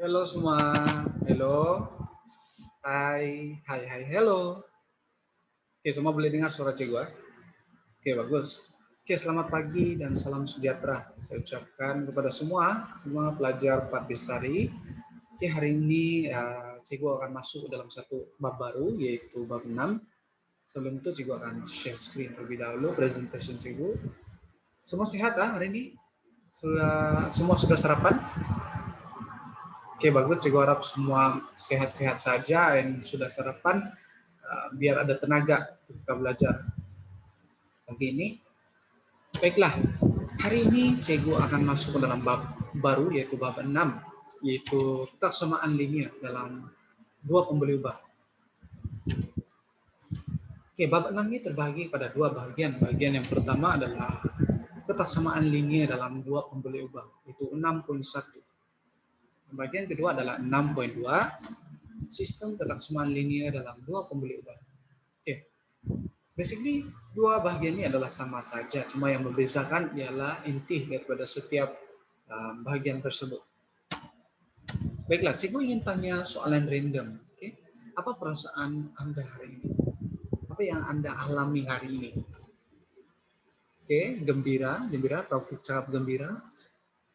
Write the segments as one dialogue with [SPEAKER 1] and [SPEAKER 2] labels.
[SPEAKER 1] Halo semua, halo, hai, halo. Oke, semua boleh dengar suara cik gua? Oke, bagus. Oke, selamat pagi dan salam sejahtera. Saya ucapkan kepada semua pelajar Pak Bestari. Oke, hari ini cik gua akan masuk dalam satu bab baru, yaitu bab 6. Sebelum itu cik gua akan share screen terlebih dahulu, presentation cik gua. Semua sehat hari ini? Semua sudah sarapan? Oke, bagus. Cik gua harap semua sehat-sehat saja dan sudah sarapan. Biar ada tenaga untuk kita belajar pagi ini. Baiklah, hari ini Cegu akan masuk ke dalam bab baru yaitu bab 6, yaitu kesamaan linear dalam dua pembeli ubah. Oke, bab 6 ini terbagi pada dua bagian. Bagian yang pertama adalah kesamaan linear dalam dua pembeli ubah, yaitu 6.1. Bagian kedua adalah 6.2, sistem kesamaan linear dalam dua pembeli ubah. Oke, basically, dua bagian ini adalah sama saja, cuma yang membedakan ialah inti daripada setiap bagian tersebut. Baiklah, cikgu ingin tanya soalan random. Okay? Apa perasaan Anda hari ini? Apa yang Anda alami hari ini? Oke, gembira, Taufik cakap gembira.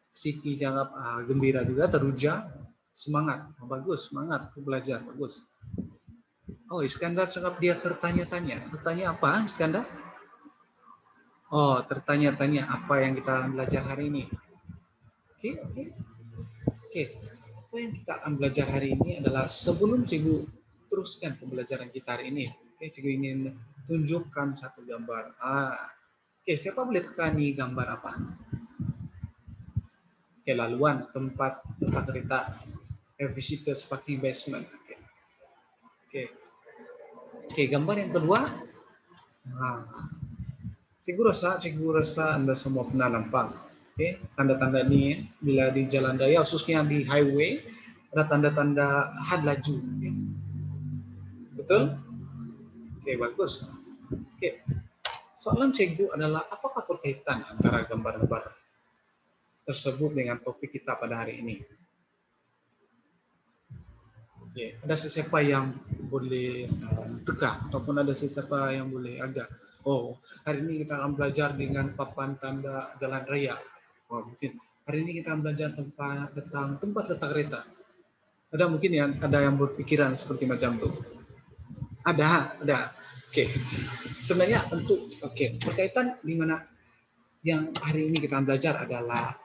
[SPEAKER 1] Siti jawab gembira juga, teruja, semangat. Bagus, semangat belajar, bagus. Oh, Iskandar cakap dia tertanya-tanya. Tertanya apa, Iskandar? Oh, tertanya-tanya apa yang kita belajar hari ini. Oke. Apa yang kita akan belajar hari ini adalah sebelum cikgu teruskan pembelajaran kita hari ini. Oke, cikgu ingin tunjukkan satu gambar. Oke, siapa boleh tekani gambar apa? Oke, laluan tempat letak kereta. Visitors parking basement. Oke, gambar yang kedua. Cikgu rasa Anda semua pernah nampak. Oke, tanda-tanda ini bila di jalan raya, khususnya di highway, ada tanda-tanda had laju. Okay. Betul? Oke, bagus. Oke, soalan cikgu adalah apakah berkaitan antara gambar-gambar tersebut dengan topik kita pada hari ini? Oke, ada sesiapa yang boleh teka ataupun ada sesiapa yang boleh agak hari ini kita akan belajar dengan papan tanda jalan raya. Mungkin hari ini kita akan belajar tentang tempat letak kereta. Ada mungkin ada yang berpikiran seperti macam itu. Ada. Oke. Sebenarnya berkaitan di mana yang hari ini kita akan belajar adalah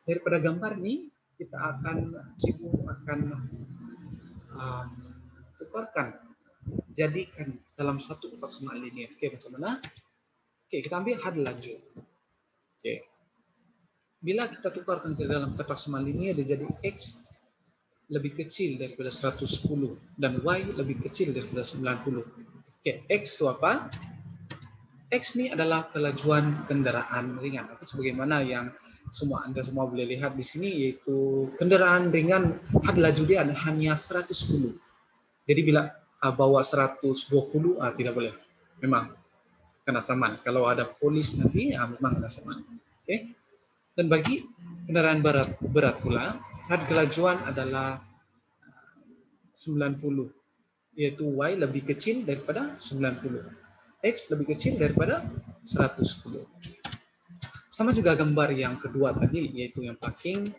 [SPEAKER 1] daripada gambar ini cikgu akan tukarkan, jadikan dalam satu kotak semak linear. Macam mana? Kita ambil had laju. Bila kita tukarkan ke dalam kotak semak linear, dia jadi X lebih kecil daripada 110 dan Y lebih kecil daripada 90. X itu apa? X ini adalah kelajuan kendaraan ringan. Itu sebagaimana yang Anda semua boleh lihat di sini, yaitu kendaraan ringan had laju dia hanya 110. Jadi bila bawa 120 tidak boleh. Memang kena saman. Kalau ada polis nanti memang kena saman. Dan bagi kendaraan berat pula, had kelajuan adalah 90, yaitu Y lebih kecil daripada 90. X lebih kecil daripada 110. Sama juga gambar yang kedua tadi, yaitu yang parking,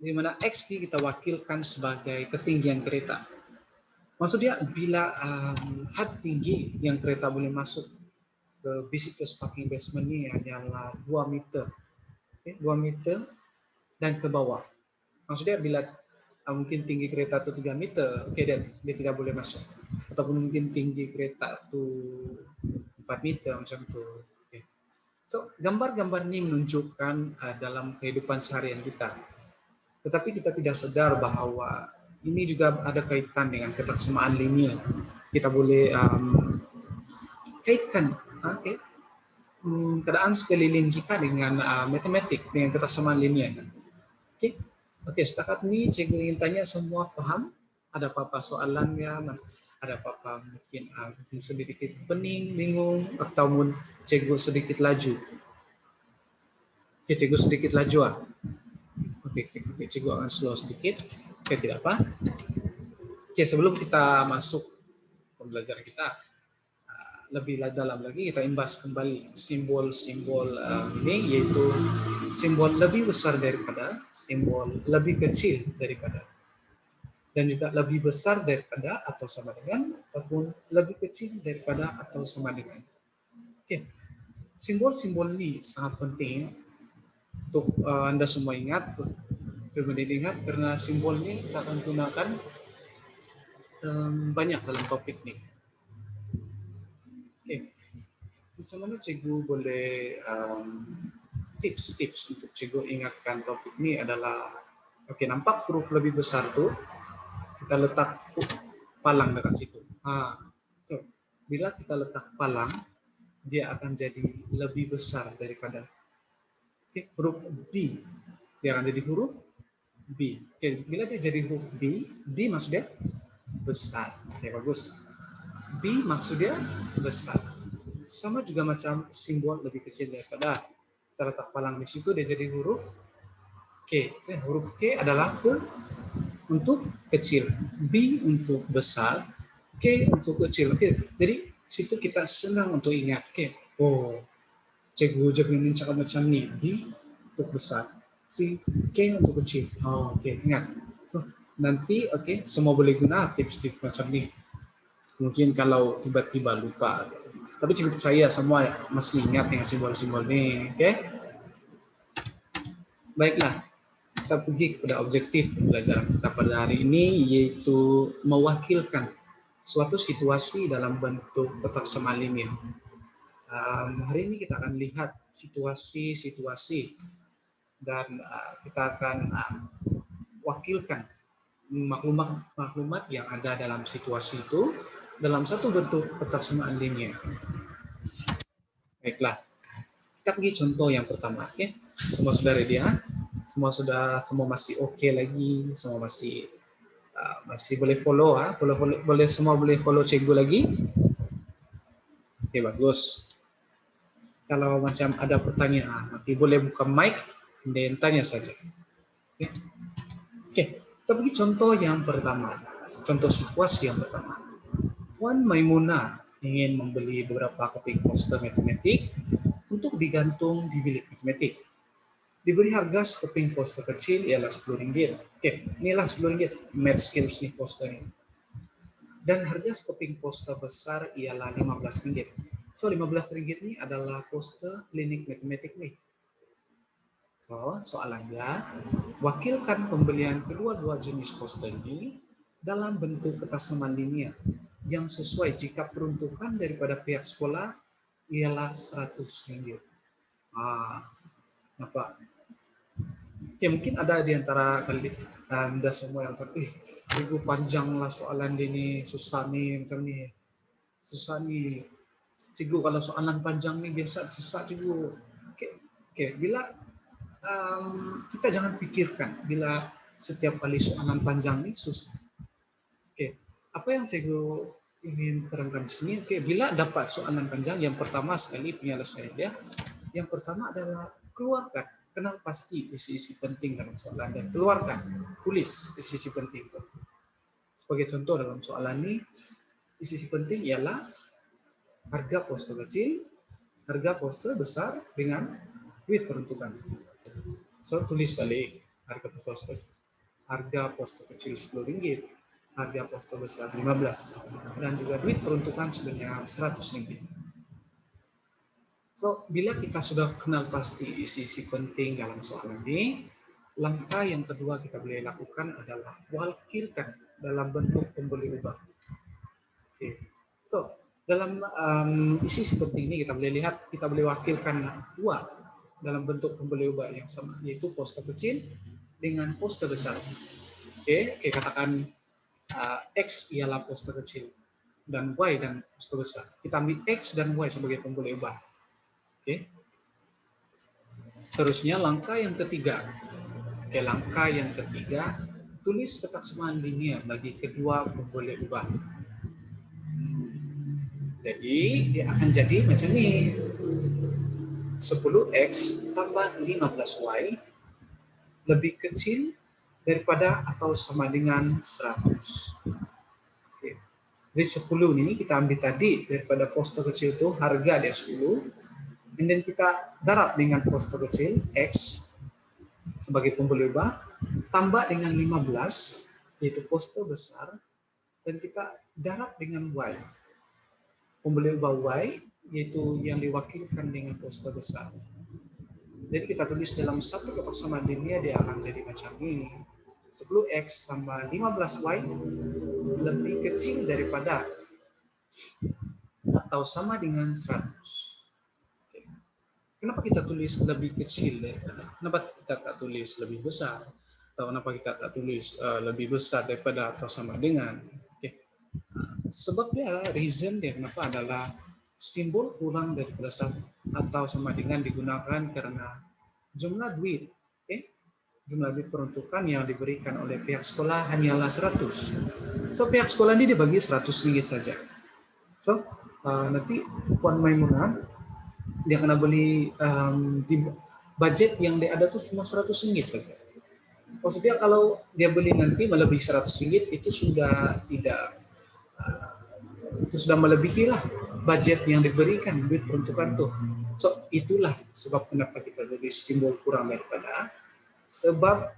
[SPEAKER 1] di mana X ini kita wakilkan sebagai ketinggian kereta. Maksudnya bila had tinggi yang kereta boleh masuk ke visitors parking basement ini hanyalah 2 meter. 2 meter dan ke bawah. Maksudnya bila mungkin tinggi kereta itu 3 meter, dia tidak boleh masuk. Ataupun mungkin tinggi kereta itu 4 meter macam itu. So, gambar-gambar ini menunjukkan dalam kehidupan seharian kita. Tetapi kita tidak sadar bahwa ini juga ada kaitan dengan kesamaan linear. Kita boleh kaitkan keadaan sekeliling kita dengan matematik, dengan kesamaan linear. Oke, setakat ini cikgu ingin tanya semua paham? Ada apa-apa soalannya? Ada apa-apa mungkin sedikit pening, bingung, atau cikgu sedikit laju? Cikgu sedikit laju Oke, cikgu akan slow sedikit. Oke, tidak apa. Oke, sebelum kita masuk pembelajaran kita lebih dalam lagi, kita imbas kembali simbol-simbol ini, yaitu simbol lebih besar daripada, simbol lebih kecil daripada, dan juga lebih besar daripada atau sama dengan, ataupun lebih kecil daripada atau sama dengan. Oke, simbol-simbol ini sangat penting untuk Anda semua ingat, untuk pribadi ingat, karena simbol ini kita akan gunakan banyak dalam topik ini. Oke, bagaimana cikgu boleh tips-tips untuk cikgu ingatkan topik ini adalah, oke, nampak huruf lebih besar tuh, kita letak palang dekat situ. So, bila kita letak palang, dia akan jadi lebih besar daripada huruf B. Dia akan jadi huruf B. Oke, bila dia jadi huruf B, B maksudnya besar. Oke, bagus. B maksudnya besar. Sama juga macam simbol lebih kecil daripada. Kita letak palang di situ, dia jadi huruf K. Huruf K adalah untuk kecil, B untuk besar, K untuk kecil. Oke, jadi situ kita senang untuk ingat. Oke, oh, cikgu jangan cakap macam ni, B untuk besar, si K untuk kecil. Oh, oke, ingat. So, nanti oke, semua boleh guna tips-tips macam ni. Mungkin kalau tiba-tiba lupa, gitu. Tapi cikgu percaya semua masih ingat dengan simbol-simbol ni. Oke, baiklah. Kita pergi kepada objektif pembelajaran kita pada hari ini, yaitu mewakilkan suatu situasi dalam bentuk kotak semal linear. Hari ini kita akan lihat situasi-situasi dan kita akan wakilkan maklumat yang ada dalam situasi itu dalam satu bentuk kotak semal linear. Baiklah, kita pergi contoh yang pertama. Oke, semua sudah ready ya? Semua masih oke lagi, semua masih boleh follow boleh semua boleh follow cikgu lagi. Oke, bagus. Kalau macam ada pertanyaan, nanti boleh buka mic dan tanya saja. Oke, kita pergi contoh yang pertama. Contoh situasi yang pertama. Wan Maimunah ingin membeli beberapa keping poster matematik untuk digantung di bilik matematik. Diberi harga sekeping poster kecil ialah RM10. Oke, inilah RM10. Math skills nih poster ini. Dan harga sekeping poster besar ialah RM15. So, RM15 ini adalah poster klinik matematik nih. So, soalannya, wakilkan pembelian kedua-dua jenis poster ini dalam bentuk kertas semal linear yang sesuai jika peruntukan daripada pihak sekolah ialah RM100. Nampak? Ya, mungkin ada di antara Anda semua yang cikgu panjanglah soalan ini, susah nih macam ni. Susah nih. Cikgu kalau soalan panjang ni biasa susah cikgu. Oke, bila kita jangan pikirkan bila setiap kali soalan panjang ni susah. Oke, apa yang cikgu ingin terangkan di sini? Oke, bila dapat soalan panjang, yang pertama sekali penyelesaian dia, yang pertama adalah keluarkan. Kenal pasti isi-isi penting dalam soalan dan keluarkan, tulis isi-isi penting itu. Sebagai contoh dalam soalan ini, isi-isi penting ialah harga poster kecil, harga poster besar dengan duit peruntukan. So, tulis balik harga poster kecil RM10, harga poster besar RM15, dan juga duit peruntukan sebanyak RM100. So, bila kita sudah kenal pasti isi-isi penting dalam soalan ini, langkah yang kedua kita boleh lakukan adalah wakilkan dalam bentuk pembeli ubah. Oke. So, dalam isi-isi penting ini kita boleh lihat, kita boleh wakilkan dua dalam bentuk pembeli ubah yang sama, yaitu poster kecil dengan poster besar. Oke, katakan X ialah poster kecil dan Y dan poster besar. Kita ambil X dan Y sebagai pembeli ubah. Oke. Seterusnya langkah yang ketiga. Oke, langkah yang ketiga, tulis kotak semal linear bagi kedua pembeli ubah. Jadi dia akan jadi macam ni. 10X tambah 15Y lebih kecil daripada atau sama dengan 100. Oke. Jadi 10 ini kita ambil tadi daripada poster kecil itu harga dia 10, and then kita darab dengan poster kecil X sebagai pembeli ubah, tambah dengan 15 yaitu poster besar, dan kita darab dengan Y. Pembeli ubah Y yaitu yang diwakilkan dengan poster besar. Jadi kita tulis dalam satu kotak sama linear dia akan jadi macam ini. 10X tambah 15Y lebih kecil daripada atau sama dengan 100. Kenapa kita tulis lebih kecil daripada? Kenapa kita tak tulis lebih besar? Atau kenapa kita tak tulis lebih besar daripada atau sama dengan? Sebab dia reason dia kenapa adalah simbol kurang daripada atau sama dengan digunakan karena jumlah duit, jumlah duit peruntukan yang diberikan oleh pihak sekolah hanyalah 100. So pihak sekolah ini dibagi 100 ringgit saja. So nanti Puan Maimunah dia kena beli di budget yang dia ada tuh cuma 100 ringgit saja. Maksudnya kalau dia beli nanti melebihi 100 ringgit itu sudah tidak itu sudah melebihi lah budget yang diberikan duit peruntukan tuh. So itulah sebab kenapa kita tulis simbol kurang daripada, sebab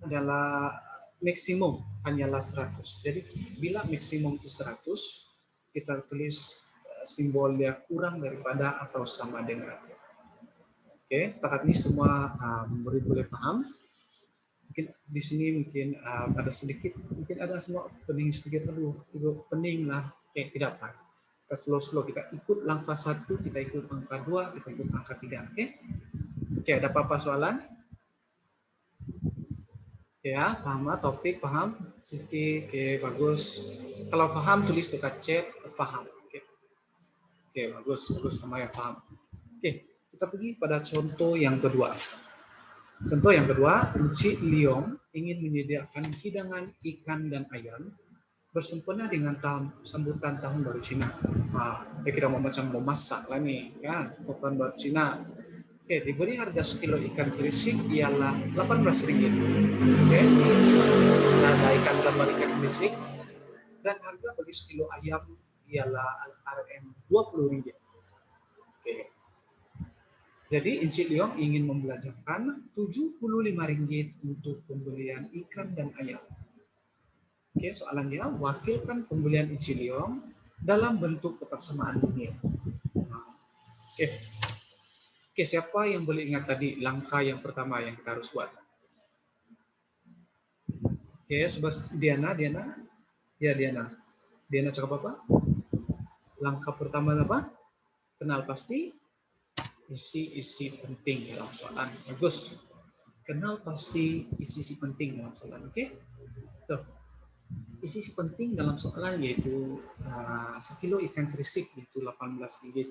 [SPEAKER 1] adalah maksimum hanyalah 100. Jadi bila maksimum itu 100, kita tulis simbol yang kurang daripada atau sama dengan. Oke, setakat ini semua murid boleh paham. Mungkin di sini mungkin ada sedikit, mungkin ada semua pening sedikit, pening lah. Oke, tidak apa. Kita slow, kita ikut langkah 1, kita ikut langkah 2, kita ikut langkah 3. Oke, ada apa-apa soalan? Oke ya, paham lah, Taufik paham? Siti, oke bagus. Kalau paham tulis dekat chat, paham. Oke, bagus sama yang paham. Oke, kita pergi pada contoh yang kedua. Contoh yang kedua, Encik Leong ingin menyediakan hidangan ikan dan ayam bersempena dengan sambutan tahun baru Cina. Dia kira mau masak lah nih, kan? Tahun baru Cina. Oke, diberi harga sekilo ikan kirisik ialah 18 ringgit. Oke, harga ikan gambar ikan kirisik, dan harga bagi sekilo ayam ialah Rm 20 ringgit. Oke. Jadi Encik Leong ingin membelanjakan 75 ringgit untuk pembelian ikan dan ayam. Oke, soalannya, wakilkan pembelian Encik Leong dalam bentuk kotak samaan ini. Oke, siapa yang boleh ingat tadi langkah yang pertama yang kita harus buat? Oke, Diana. Ya, Diana cakap apa? Langkah pertama apa? Kenal pasti isi-isi penting dalam soalan. Bagus. Kenal pasti isi-isi penting dalam soalan. Oke? So, isi-isi penting dalam soalan yaitu sekilo ikan kirisik yaitu 18 ringgit.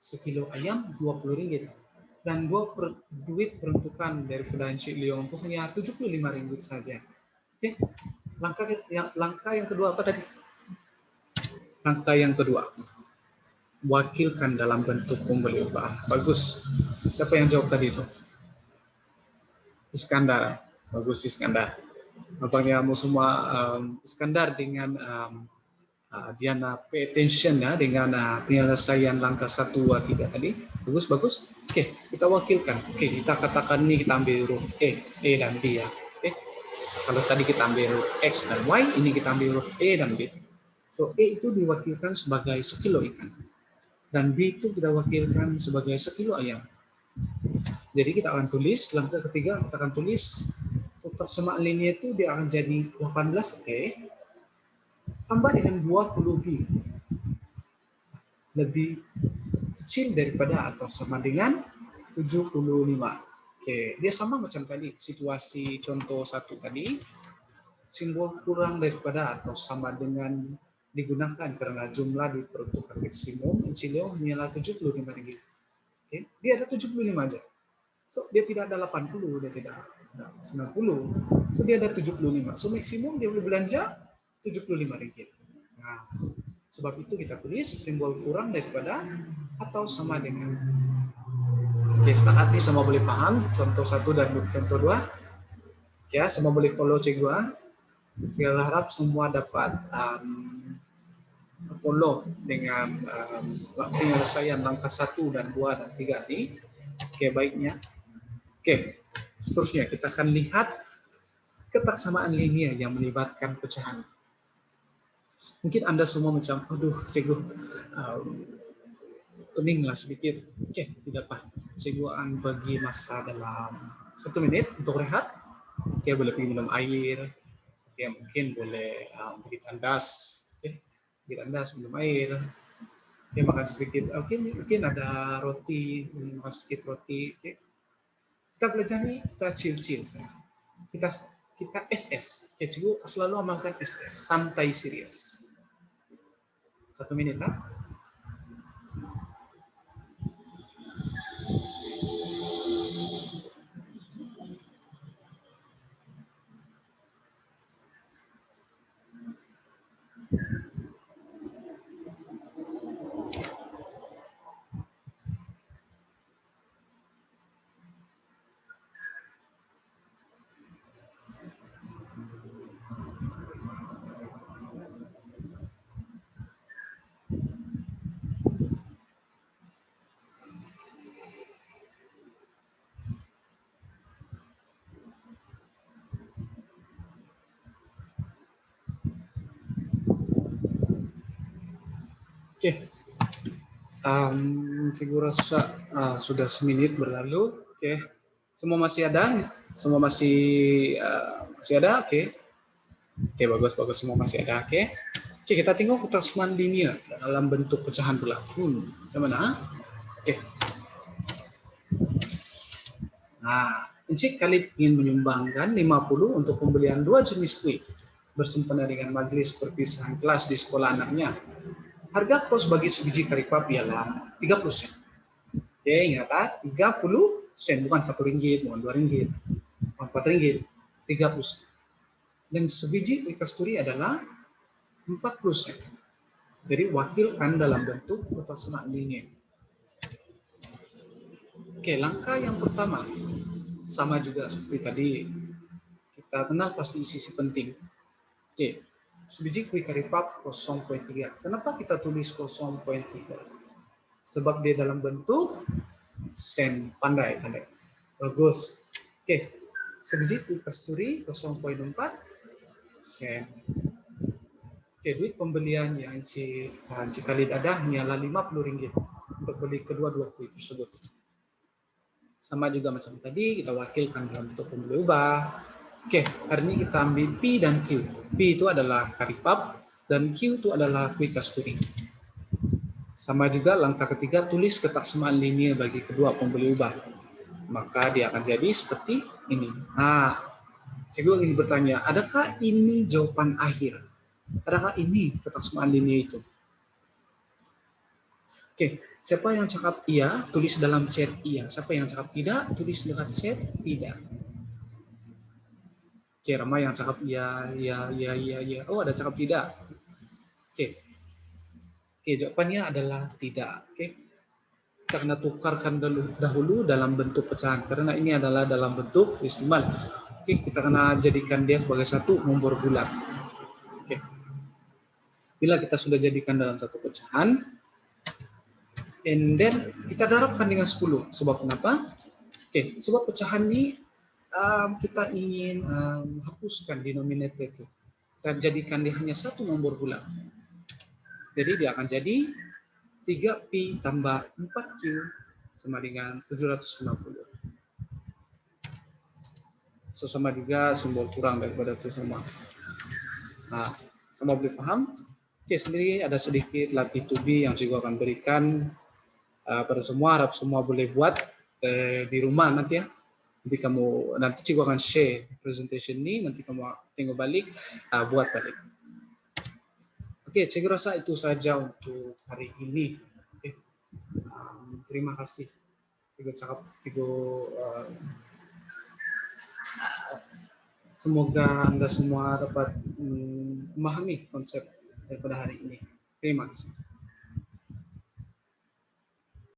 [SPEAKER 1] Sekilo ayam 20 ringgit. Dan duit peruntukan daripada Encik Leong itu hanya 75 ringgit saja. Oke? Langkah yang kedua apa tadi? Langkah yang kedua, wakilkan dalam bentuk pembeli upah. Bagus. Siapa yang jawab tadi itu? Iskandar. Bagus, Iskandar. Nampaknya kamu semua Iskandar dengan Diana pay attention ya dengan penyelesaian langkah 1, 2, 3 tadi. Bagus. Oke, kita wakilkan. Oke, kita katakan ini kita ambil huruf E dan B ya. Oke. Kalau tadi kita ambil huruf X dan Y, ini kita ambil huruf E dan B. So, E itu diwakilkan sebagai sekilo ikan. Dan B itu kita wakilkan sebagai sekilo ayam. Jadi kita akan tulis, langkah ketiga kita akan tulis kotak samaan linear itu dia akan jadi 18E tambah dengan 20B. Lebih kecil daripada atau sama dengan 75. Oke, dia sama macam tadi, situasi contoh 1 tadi. Simbol kurang daripada atau sama dengan digunakan karena jumlah diperuntukkan maksimum Encik Leong hanyalah 75 ringgit. Okay. Dia ada 75 aja. So dia tidak ada 80, dia tidak ada 90. So dia ada 75. So maksimum dia boleh belanja 75 ringgit. Nah, sebab itu kita tulis simbol kurang daripada atau sama dengan. Oke, setakat ini semua boleh paham contoh 1 dan contoh 2. Ya, semua boleh follow cikgu. Saya harap semua dapat follow dengan penyelesaian langkah 1 dan 2 dan 3 ini. Oke, baiknya. Oke, seterusnya kita akan lihat ketaksamaan linear yang melibatkan pecahan. Mungkin Anda semua macam, aduh cikgu, peninglah sedikit. Oke, tidak apa. Cikgu akan bagi masa dalam 1 menit untuk rehat. Oke, boleh pergi minum air. Oke, mungkin boleh pergi tandas. Oke, pergi tandas, minum air. Oke, makan sedikit. Oke, mungkin ada roti, makan sedikit roti. Oke, kita belajar nih, kita chill-chill. Kita SS. Oke, cikgu selalu amalkan SS, santai serius. 1 menit, ha? Oke, cikgu rasa sudah 1 menit berlalu. Oke, semua masih ada? Semua masih ada? Oke, oke, bagus, semua masih ada. Oke, kita tengok ketaksamaan linear dalam bentuk pecahan pula. Macam mana? Oke. Nah, Encik Khalid ingin menyumbangkan 50 untuk pembelian 2 jenis kue bersempena dengan majelis perpisahan kelas di sekolah anaknya. Harga kos bagi sebiji karipap ialah 30 sen. Oke, ingat 30 sen, bukan RM1, bukan RM2, bukan RM4, 30 sen. Dan sebiji kue kasturi adalah 40 sen. Jadi wakilkan dalam bentuk ketaksamaan linear. Oke, langkah yang pertama sama juga seperti tadi. Kita kenal pasti isi penting. Oke, sebiji kue karipap 0,3. Kenapa kita tulis 0,3? Sebab dia dalam bentuk sen. Pandai. Bagus. Oke, sebiji kue kasturi 0,4 sen. Oke, duit pembelian yang Encik Khalid ada hanyalah RM50 untuk beli kedua-dua kue tersebut. Sama juga macam tadi, kita wakilkan dalam bentuk pembeli ubah. Oke, hari ini kita ambil P dan Q. P itu adalah karipap dan Q itu adalah kue kasturi. Sama juga langkah ketiga, tulis ketaksamaan linear bagi kedua pembeli ubah. Maka dia akan jadi seperti ini. Nah, cikgu ingin bertanya, adakah ini jawaban akhir? Adakah ini ketaksamaan linear itu? Oke, siapa yang cakap iya, tulis dalam chat iya. Siapa yang cakap tidak, tulis dalam chat tidak. Oke, ramai yang cakap iya. Oh, ada cakap tidak. Oke, jawabannya adalah tidak. Oke, kita kena tukarkan dahulu dalam bentuk pecahan karena ini adalah dalam bentuk desimal. Oke, kita kena jadikan dia sebagai satu nomor bulat. Oke, bila kita sudah jadikan dalam satu pecahan, and then kita darabkan dengan 10. Sebab kenapa? Oke, sebab pecahan ini kita ingin hapuskan denominator itu dan jadikan dia hanya satu nomor bulat. Jadi dia akan jadi 3P tambah 4Q sama dengan 760. Sama juga simbol kurang daripada itu semua. Nah, semua boleh paham? Oke, sendiri ada sedikit latih to be yang juga akan berikan pada semua. Harap semua boleh buat di rumah nanti ya. Nanti cikgu akan share presentation ini, nanti kamu tengok balik, buat balik. Oke, cikgu rasa itu saja untuk hari ini. Oke, terima kasih. Semoga Anda semua dapat memahami konsep daripada hari ini. Terima kasih.